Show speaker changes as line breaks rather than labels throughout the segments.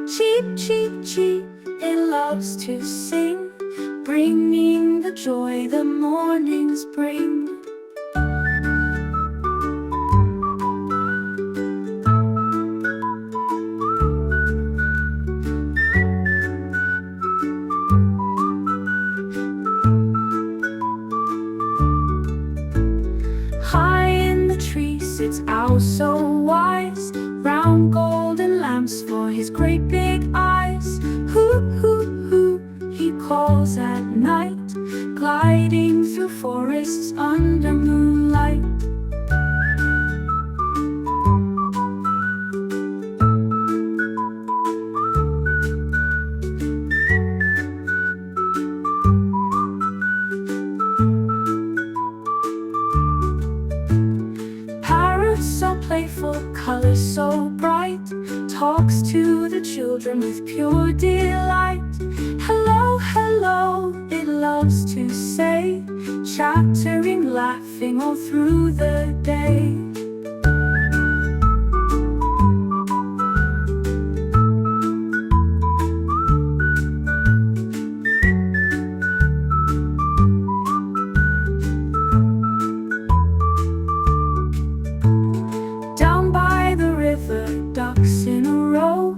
Cheep, cheep, cheep, it loves to sing, bringing the joy the mornings bring. High in the tree sits owl so wise, round golden lamps for his great big eyes. Hoop, hoop, hoop, he calls at night, gliding through forests under moonlight. So playful, colors so bright, talks to the children with pure delight. Hello, hello, it loves to say, chattering, laughing all through the day. Ducks in a row,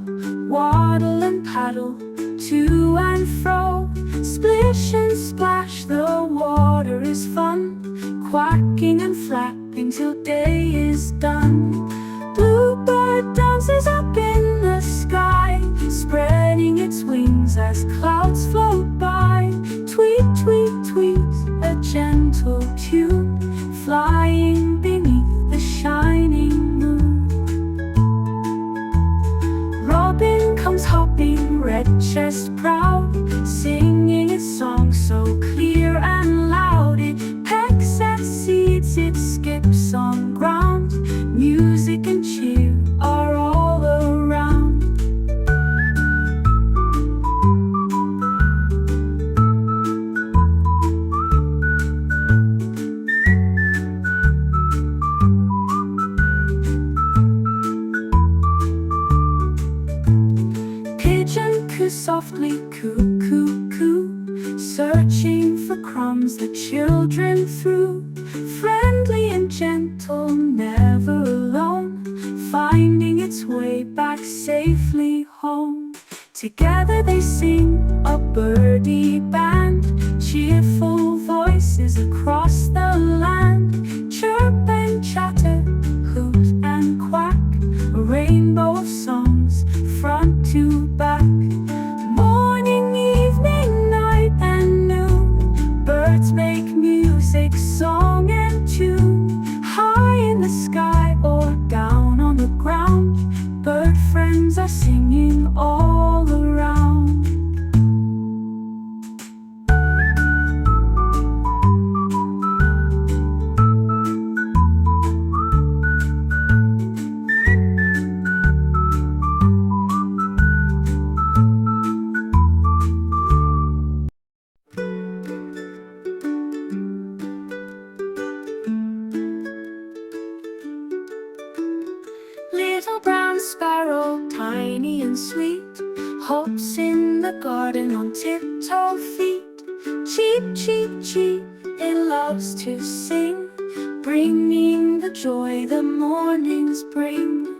waddle and paddle to and fro. Splish and splash, the water is fun, quacking and flapping till day is done. Bluebird dances up in the sky, spreading its wings as clouds float by. Tweet, tweet, tweet, a gentle tune, flying beneath the shining moon. Robin comes hopping, red chest proud, singing its song so clear and loud. It pecks at seeds, it skips on ground, music and cheer are all around. Softly coo, coo, coo, searching for crumbs the children threw. Friendly and gentle, never alone, finding its way back safely home. Together they sing, a birdie band, cheerful voices across the land. Chirp and chatter, hoot and quack, a rainbow of songs, front to back. Morning, evening, night and noon, birds make music, song and tune. High in the sky or down on the ground, bird friends are singing all around. Little brown sparrow, tiny and sweet, hops in the garden on tiptoe feet. Cheep, cheep, cheep, it loves to sing, bringing the joy the mornings bring.